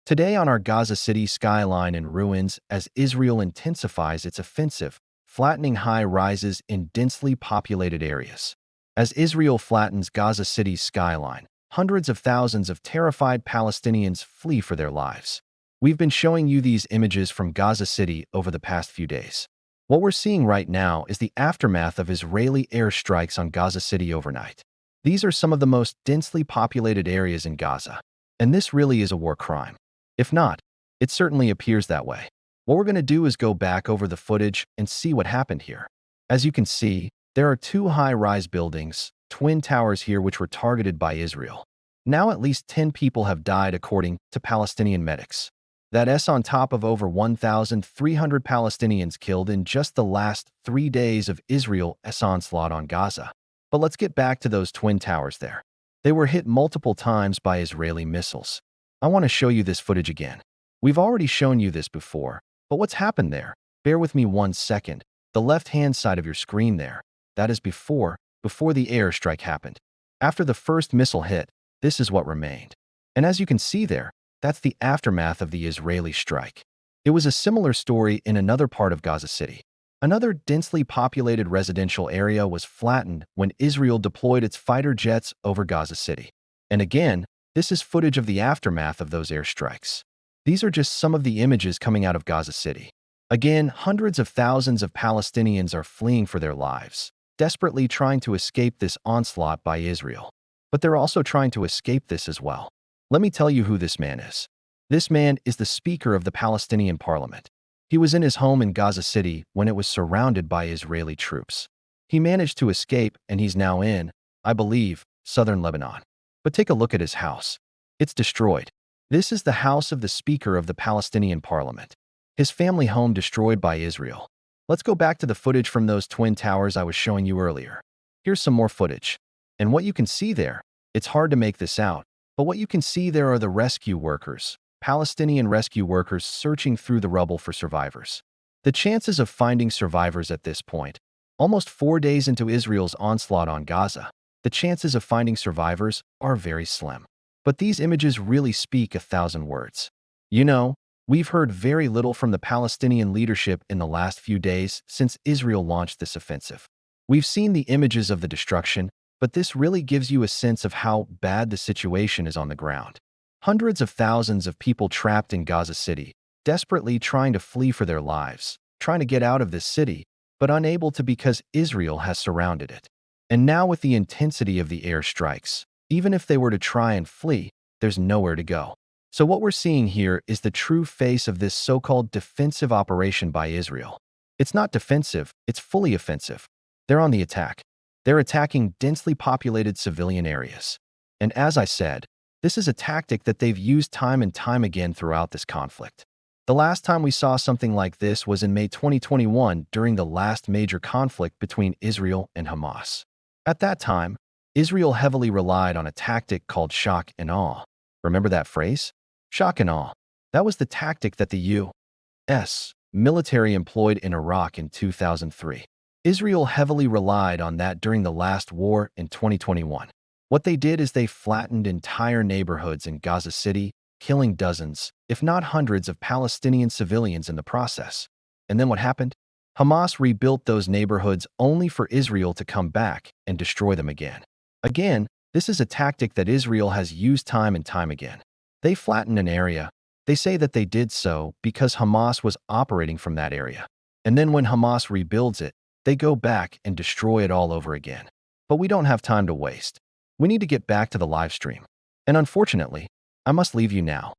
Today on our Gaza City skyline in ruins as Israel intensifies its offensive, flattening high-rises in densely populated areas. As Israel flattens Gaza City's skyline, hundreds of thousands of terrified Palestinians flee for their lives. We've been showing you these images from Gaza City over the past few days. What we're seeing right now is the aftermath of Israeli airstrikes on Gaza City overnight. These are some of the most densely populated areas in Gaza, and this really is a war crime. If not, it certainly appears that way. What we're going to do is go back over the footage and see what happened here. As you can see, there are two high-rise buildings, twin towers here, which were targeted by Israel. Now at least 10 people have died according to Palestinian medics. That's on top of over 1,300 Palestinians killed in just the last 3 days of Israel's onslaught on Gaza. But let's get back to those twin towers there. They were hit multiple times by Israeli missiles. I want to show you this footage again. We've already shown you this before, but what's happened there? Bear with me 1 second. The left-hand side of your screen there, that is before the airstrike happened. After the first missile hit, this is what remained. And as you can see there, that's the aftermath of the Israeli strike. It was a similar story in another part of Gaza City. Another densely populated residential area was flattened when Israel deployed its fighter jets over Gaza City. And again, this is footage of the aftermath of those airstrikes. These are just some of the images coming out of Gaza City. Again, hundreds of thousands of Palestinians are fleeing for their lives, desperately trying to escape this onslaught by Israel. But they're also trying to escape this as well. Let me tell you who this man is. This man is the Speaker of the Palestinian Parliament. He was in his home in Gaza City when it was surrounded by Israeli troops. He managed to escape, and he's now in, I believe, southern Lebanon. But take a look at his house. It's destroyed. This is the house of the Speaker of the Palestinian Parliament. His family home destroyed by Israel. Let's go back to the footage from those twin towers I was showing you earlier. Here's some more footage. And what you can see there, it's hard to make this out, but what you can see there are the rescue workers, Palestinian rescue workers searching through the rubble for survivors. The chances of finding survivors at this point, almost 4 days into Israel's onslaught on Gaza, the chances of finding survivors are very slim. But these images really speak 1,000 words. You know, we've heard very little from the Palestinian leadership in the last few days since Israel launched this offensive. We've seen the images of the destruction, but this really gives you a sense of how bad the situation is on the ground. Hundreds of thousands of people trapped in Gaza City, desperately trying to flee for their lives, trying to get out of this city, but unable to because Israel has surrounded it. And now with the intensity of the airstrikes, even if they were to try and flee, there's nowhere to go. So what we're seeing here is the true face of this so-called defensive operation by Israel. It's not defensive, it's fully offensive. They're on the attack. They're attacking densely populated civilian areas. And as I said, this is a tactic that they've used time and time again throughout this conflict. The last time we saw something like this was in May 2021 during the last major conflict between Israel and Hamas. At that time, Israel heavily relied on a tactic called shock and awe. Remember that phrase? Shock and awe. That was the tactic that the U.S. military employed in Iraq in 2003. Israel heavily relied on that during the last war in 2021. What they did is they flattened entire neighborhoods in Gaza City, killing dozens, if not hundreds of Palestinian civilians in the process. And then what happened? Hamas rebuilt those neighborhoods only for Israel to come back and destroy them again. Again, this is a tactic that Israel has used time and time again. They flatten an area. They say that they did so because Hamas was operating from that area. And then when Hamas rebuilds it, they go back and destroy it all over again. But we don't have time to waste. We need to get back to the live stream. And unfortunately, I must leave you now.